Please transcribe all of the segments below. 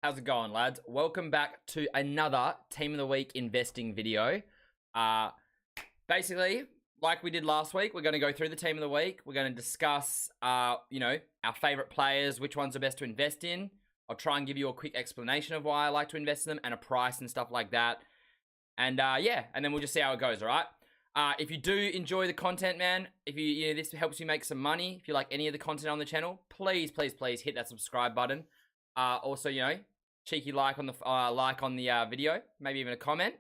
How's it going, lads? Welcome back to another Team of the Week investing video. Basically, like we did last week, we're going to go through the Team of the Week. We're going to discuss, our favorite players, which ones are best to invest in. I'll try and give you a quick explanation of why I like to invest in them and a price and stuff like that. And and then we'll just see how it goes, all right? If you do enjoy the content, man, if this helps you make some money, if you like any of the content on the channel, please hit that subscribe button. Also, cheeky like on the video, maybe even a comment.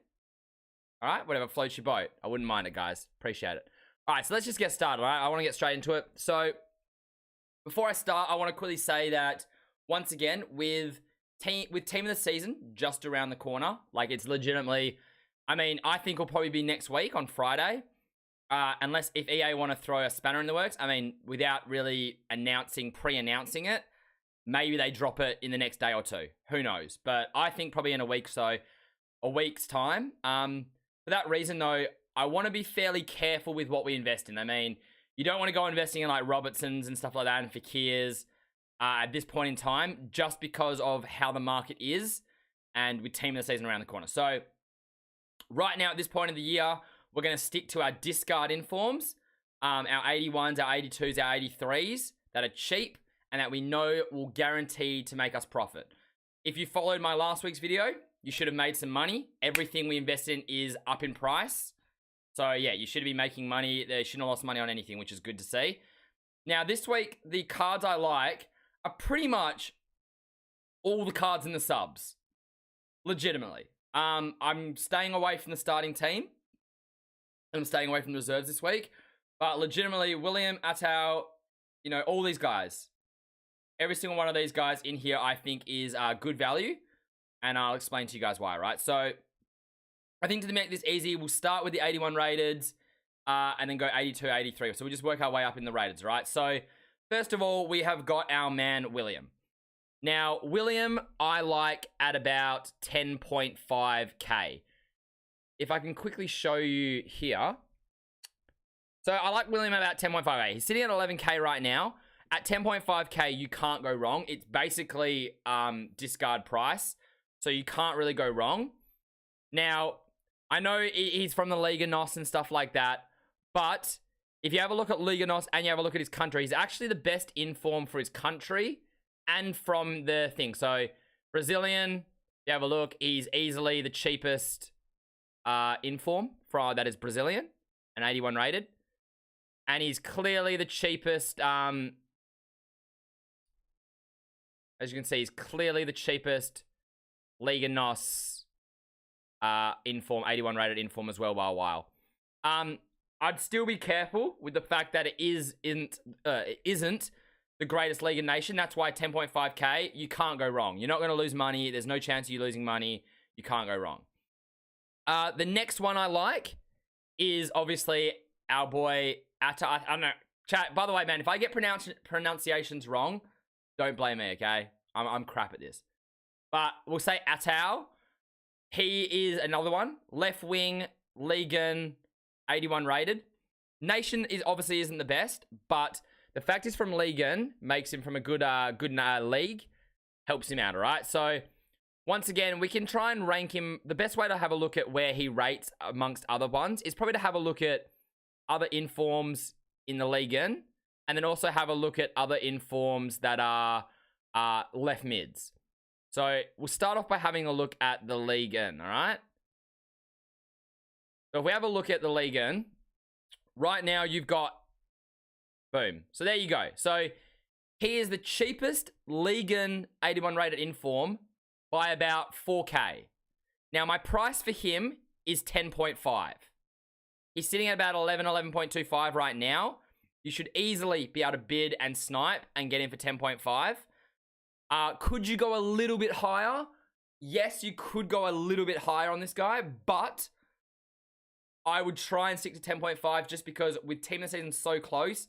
All right, whatever floats your boat. I wouldn't mind it, guys. Appreciate it. All right, so let's just get started. All right, I want to get straight into it. So before I start, I want to quickly say that once again, with team of the season just around the corner, like it's legitimately. I mean, I think it'll probably be next week on Friday, unless if EA want to throw a spanner in the works. I mean, without really pre-announcing it. Maybe they drop it in the next day or two. Who knows? But I think probably in a week's time. For that reason, though, I want to be fairly careful with what we invest in. I mean, you don't want to go investing in like Robertsons and stuff like that and Fakirs at this point in time, just because of how the market is and with team of the season around the corner. So right now, at this point of the year, we're going to stick to our discard informs, our 81s, our 82s, our 83s that are cheap and that we know will guarantee to make us profit. If you followed my last week's video, you should have made some money. Everything we invest in is up in price. So yeah, you should be making money. They shouldn't have lost money on anything, which is good to see. Now this week, the cards I like are pretty much all the cards in the subs. Legitimately. I'm staying away from the starting team. I'm staying away from the reserves this week. But legitimately, William, Atau, all these guys. Every single one of these guys in here, I think, is good value. And I'll explain to you guys why, right? So, I think to make this easy, we'll start with the 81 rated, and then go 82, 83. So, we'll just work our way up in the rated, right? So, first of all, we have got our man, William. Now, William, I like at about 10.5k. If I can quickly show you here. So, I like William at about 10.5k. He's sitting at 11k right now. At 10.5k, you can't go wrong. It's basically discard price, so you can't really go wrong. Now, I know he's from the Liga NOS and stuff like that, but if you have a look at Liga NOS and you have a look at his country, he's actually the best inform for his country and from the thing. So, Brazilian, you have a look, he's easily the cheapest inform that is Brazilian, an 81 rated. And he's clearly the cheapest, as you can see, he's clearly the cheapest Liga NOS inform, 81 rated inform as well by a while. I'd still be careful with the fact that it isn't the greatest league in nation. That's why 10.5k, you can't go wrong. You're not going to lose money. There's no chance of you losing money. You can't go wrong. The next one I like is obviously our boy Atta. I don't know. Chat, by the way, man, if I get pronunciations wrong, don't blame me, okay? I'm crap at this. But we'll say Atau. He is another one. Left wing, Ligan, 81 rated. Nation obviously isn't the best, but the fact he's from Ligan makes him from a good league. Helps him out, all right? So, once again, we can try and rank him. The best way to have a look at where he rates amongst other ones is probably to have a look at other informs in the Ligan. And then also have a look at other informs that are left mids. So we'll start off by having a look at the Ligan, all right? So if we have a look at the Ligan, right now you've got, boom. So there you go. So he is the cheapest Ligan 81 rated inform by about 4k. Now my price for him is 10.5. He's sitting at about 11.25 right now. You should easily be able to bid and snipe and get in for 10.5. Could you go a little bit higher? Yes, you could go a little bit higher on this guy, but I would try and stick to 10.5 just because with team of the season so close,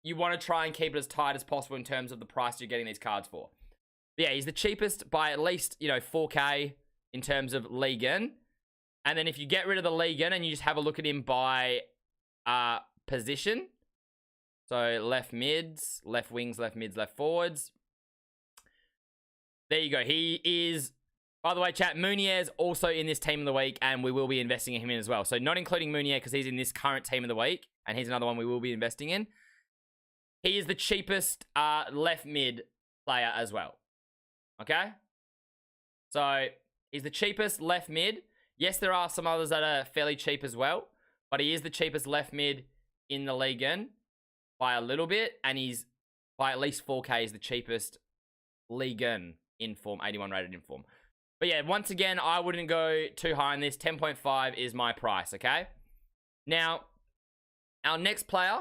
you want to try and keep it as tight as possible in terms of the price you're getting these cards for. But yeah, he's the cheapest by at least, 4k in terms of Ligan. And then if you get rid of the Ligan and you just have a look at him by position, so left mids, left wings, left mids, left forwards. There you go. He is, by the way, chat, Munier's also in this team of the week, and we will be investing in him in as well. So not including Munier because he's in this current team of the week, and he's another one we will be investing in. He is the cheapest left mid player as well. Okay? So he's the cheapest left mid. Yes, there are some others that are fairly cheap as well, but he is the cheapest left mid in the league by a little bit, and he's by at least 4K is the cheapest league in form, 81 rated in form. But yeah, once again, I wouldn't go too high on this. 10.5 is my price, okay? Now, our next player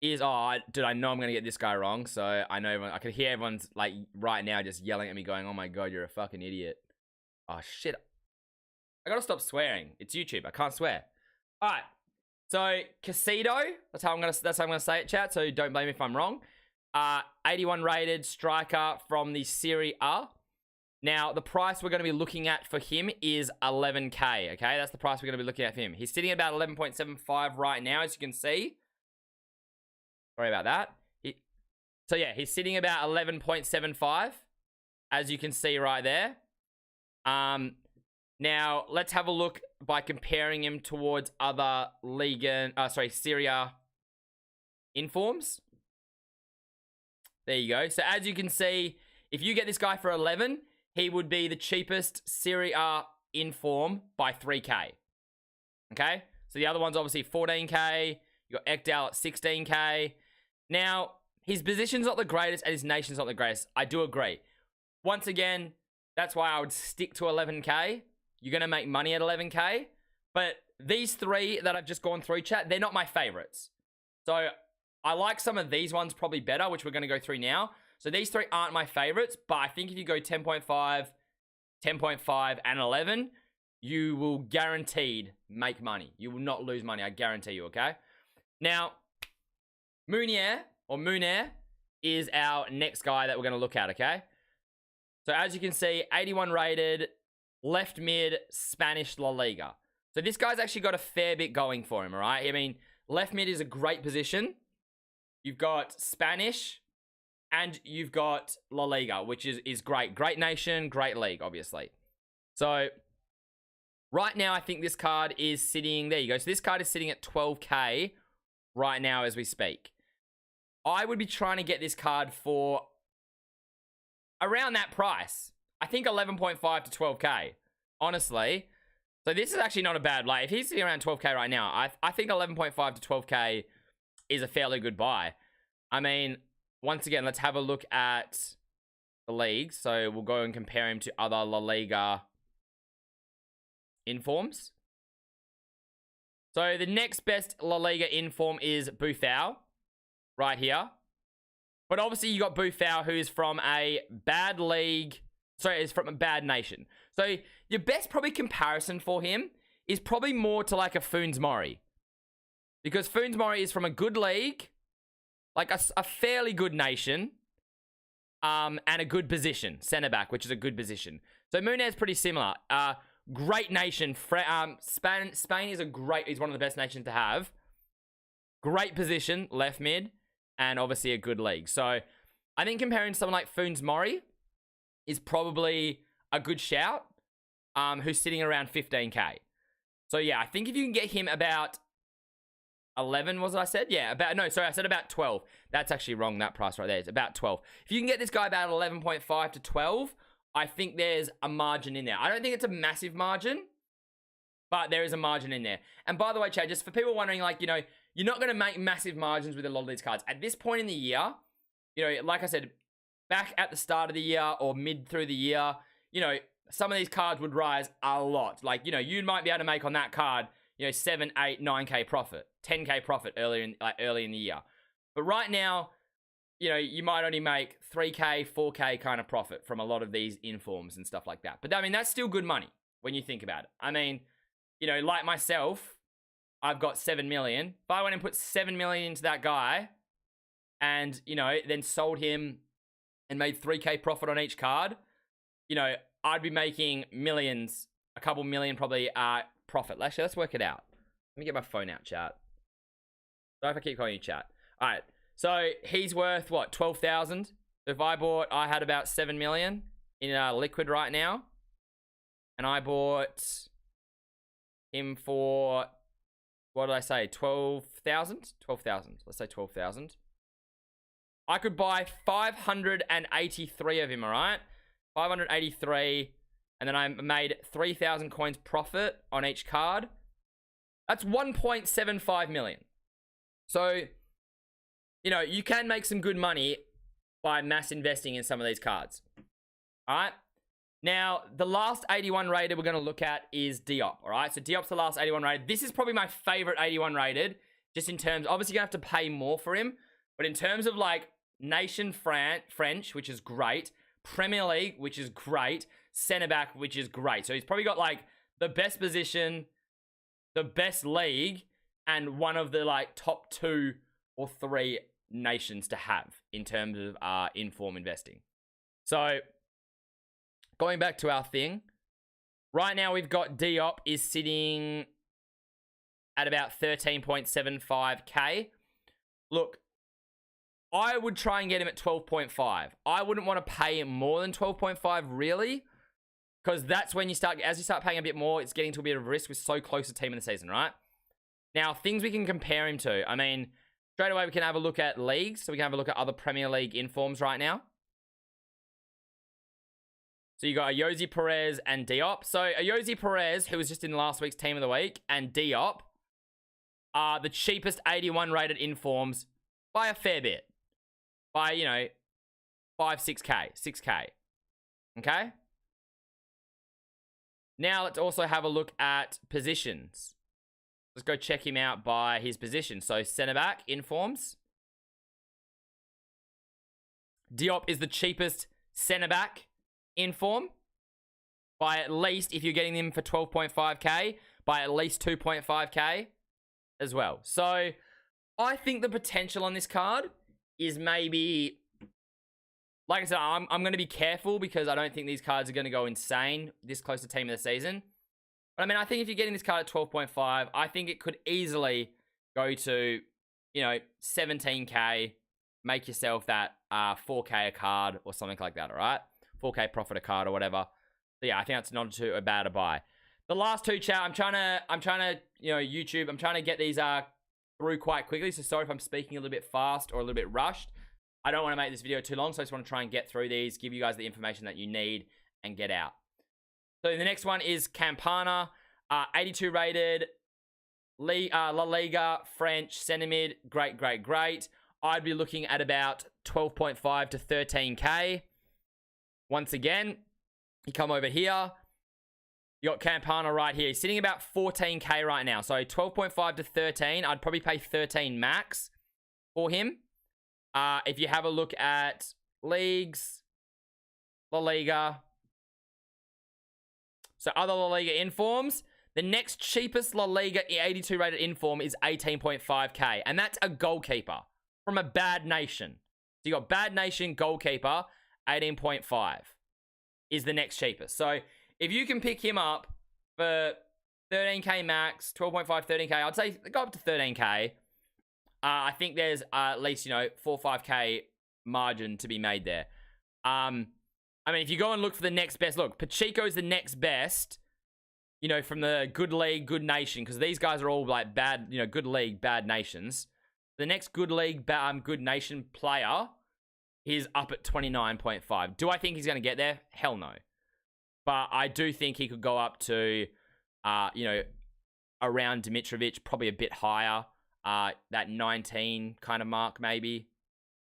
is, dude, I know I'm going to get this guy wrong, so I know I can hear everyone's, like, right now just yelling at me going, oh my god, you're a fucking idiot. Oh, shit. I gotta stop swearing. It's YouTube. I can't swear. Alright. So, Casido, that's how I'm gonna say it, chat, so don't blame me if I'm wrong. 81 rated striker from the Serie A. Now, the price we're going to be looking at for him is 11K, okay? That's the price we're going to be looking at for him. He's sitting at about 11.75 right now, as you can see. Sorry about that. So, yeah, he's sitting about 11.75, as you can see right there. Now, let's have a look by comparing him towards other Serie A informs. There you go. So, as you can see, if you get this guy for 11, he would be the cheapest Serie A inform by 3K. Okay? So, the other one's obviously 14K. You got Ekdal at 16K. Now, his position's not the greatest and his nation's not the greatest. I do agree. Once again, that's why I would stick to 11K. You're going to make money at 11K. But these three that I've just gone through, chat, they're not my favorites. So, I like some of these ones probably better, which we're going to go through now. So, these three aren't my favorites. But I think if you go 10.5, 10.5, and 11, you will guaranteed make money. You will not lose money. I guarantee you, okay? Now, Munir is our next guy that we're going to look at, okay? So, as you can see, 81 rated, left mid, Spanish La Liga. So, this guy's actually got a fair bit going for him, all right? I mean, left mid is a great position. You've got Spanish, and you've got La Liga, which is great. Great nation, great league, obviously. So, right now, I think this card is sitting... There you go. So, this card is sitting at 12K right now as we speak. I would be trying to get this card for around that price. I think 11.5 to 12K, honestly. So this is actually not a bad, like, if he's sitting around 12K right now, I think 11.5 to 12K is a fairly good buy. I mean, once again, let's have a look at the league. So we'll go and compare him to other La Liga informs. So the next best La Liga inform is Buffon, right here. But obviously you got Buffon, who is from a bad league. Sorry, is from a bad nation. So your best probably comparison for him is probably more to like a Funes Mori. Because Funes Mori is from a good league, like a fairly good nation, and a good position, centre back, which is a good position. So Munez is pretty similar. Great nation. Spain is one of the best nations to have. Great position, left mid, and obviously a good league. So I think comparing to someone like Funes Mori is probably a good shout, who's sitting around 15K. So yeah, I think if you can get him about 11, was it I said? Yeah, I said about 12. That's actually wrong, that price right there. It's about 12. If you can get this guy about 11.5 to 12, I think there's a margin in there. I don't think it's a massive margin, but there is a margin in there. And by the way, Chad, just for people wondering, like, you know, you're not going to make massive margins with a lot of these cards. At this point in the year, you know, like I said, back at the start of the year or mid through the year, you know, some of these cards would rise a lot. Like, you know, you might be able to make on that card, you know, 7, 8, 9K profit, 10K profit early in the year. But right now, you know, you might only make 3K, 4K kind of profit from a lot of these informs and stuff like that. But I mean, that's still good money when you think about it. I mean, you know, like myself, I've got 7 million. If I went and put 7 million into that guy and, you know, then sold him and made 3K profit on each card, you know, I'd be making millions, a couple million probably profit. Actually, let's work it out. Let me get my phone out, chat. Sorry if I keep calling you chat. All right. So he's worth, what, 12,000? If I had about 7 million, in liquid right now. And I bought him for, what did I say? 12,000? 12,000. Let's say 12,000. I could buy 583 of him, all right? 583. And then I made 3,000 coins profit on each card. That's 1.75 million. So, you know, you can make some good money by mass investing in some of these cards. All right? Now, the last 81 rated we're going to look at is Diop, all right? So Diop's the last 81 rated. This is probably my favorite 81 rated, just in terms, obviously you're going to have to pay more for him, but in terms of like Nation French, which is great, Premier League, which is great, centre back, which is great. So he's probably got like the best position, the best league, and one of the like top 2 or 3 nations to have in terms of inform investing. So going back to our thing, right now we've got Diop is sitting at about 13.75k. Look, I would try and get him at 12.5. I wouldn't want to pay him more than 12.5 really, because that's when you start, as you start paying a bit more, it's getting to a bit of risk. We're so close to team of the season, right? Now, things we can compare him to. I mean, straight away we can have a look at leagues. So we can have a look at other Premier League informs right now. So you got Ayoze Perez and Diop. So Ayoze Perez, who was just in last week's team of the week, and Diop are the cheapest 81 rated informs by a fair bit. By, you know, 6k. Okay? Now let's also have a look at positions. Let's go check him out by his position. So centre back informs. Diop is the cheapest centre back inform by at least, if you're getting him for 12.5k, by at least 2.5k as well. So I think the potential on this card is maybe, like I said, I'm going to be careful because I don't think these cards are going to go insane this close to team of the season. But I mean, I think if you're getting this card at 12.5, I think it could easily go to, you know, 17k, make yourself that 4k a card or something like that, all right? 4k profit a card or whatever. So yeah, I think that's not too bad a buy. The last two, chat, I'm trying to, you know, YouTube, I'm trying to get these through quite quickly. So sorry if I'm speaking a little bit fast or a little bit rushed. I don't want to make this video too long, so I just want to try and get through these, give you guys the information that you need, and get out. So the next one is Campana, 82 rated, La Liga, French, centre mid, great. I'd be looking at about 12.5 to 13k. Once again, you come over here, you got Campana right here. He's sitting about 14k right now. So 12.5 to 13, I'd probably pay 13 max for him. If you have a look at leagues, La Liga. So other La Liga informs, the next cheapest La Liga 82 rated inform is 18.5k. And that's a goalkeeper from a bad nation. So you got bad nation goalkeeper, 18.5 is the next cheapest. So if you can pick him up for 13k max, 12.5, 13k, I'd say go up to 13k. I think there's at least, you know, 4 or 5k margin to be made there. I mean, if you go and look for the next best, look, Pacheco's the next best, you know, from the good league, good nation, because these guys are all like bad, you know, good league, bad nations. The next good league, good nation player is up at 29.5. Do I think he's going to get there? Hell no. But I do think he could go up to, you know, around Dimitrovic, probably a bit higher. That 19 kind of mark, maybe.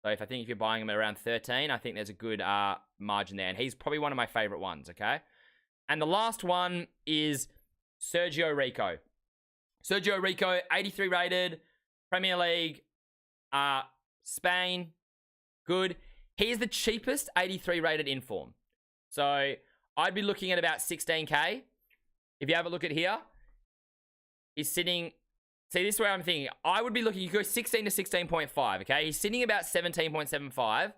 So if you're buying him at around 13, I think there's a good margin there. And he's probably one of my favorite ones, okay? And the last one is Sergio Rico. Sergio Rico, 83 rated, Premier League, Spain, good. He is the cheapest 83 rated inform. So I'd be looking at about 16k. If you have a look at here, he's sitting... See, this is where I'm thinking. I would be looking, you go 16 to 16.5, okay? He's sitting about 17.75.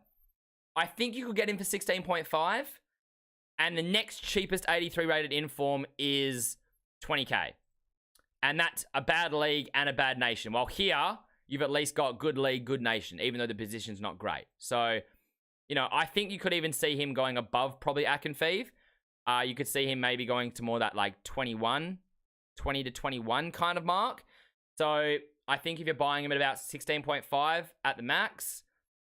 I think you could get him for 16.5. And the next cheapest 83 rated inform is 20k. And that's a bad league and a bad nation. While here, you've at least got good league, good nation, even though the position's not great. So You know, I think you could even see him going above probably Akinfeev. You could see him maybe going to more that like 20 to 21 kind of mark. So I think if you're buying him at about 16.5 at the max,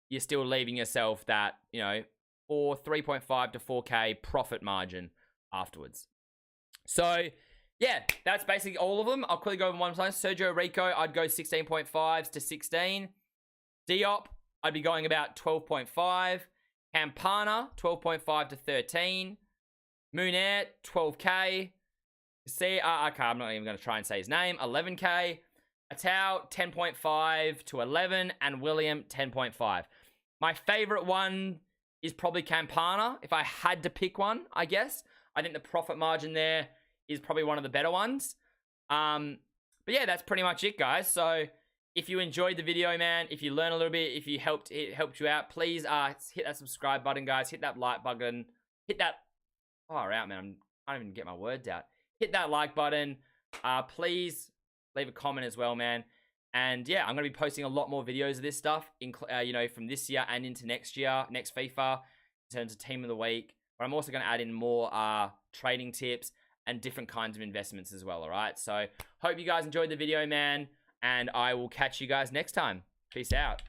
you're still leaving yourself that, you know, 3.5 to 4K profit margin afterwards. So yeah, that's basically all of them. I'll quickly go over one time. Sergio Rico, I'd go 16.5s to 16. Diop, I'd be going about 12.5. Campana, 12.5 to 13. Munair, 12K. Okay, I'm not even going to try and say his name. 11K. Atau, 10.5 to 11. And William, 10.5. My favorite one is probably Campana. If I had to pick one, I guess. I think the profit margin there is probably one of the better ones. But yeah, that's pretty much it, guys. So if you enjoyed the video, man, if you learned a little bit, if you it helped you out, please hit that subscribe button, guys. Hit that like button. Hit that... Oh, out, man. I can't even get my words out. Hit that like button. Please leave a comment as well, man. And yeah, I'm going to be posting a lot more videos of this stuff, you know, from this year and into next year, next FIFA, in terms of team of the week. But I'm also going to add in more trading tips and different kinds of investments as well, all right? So hope you guys enjoyed the video, man. And I will catch you guys next time. Peace out.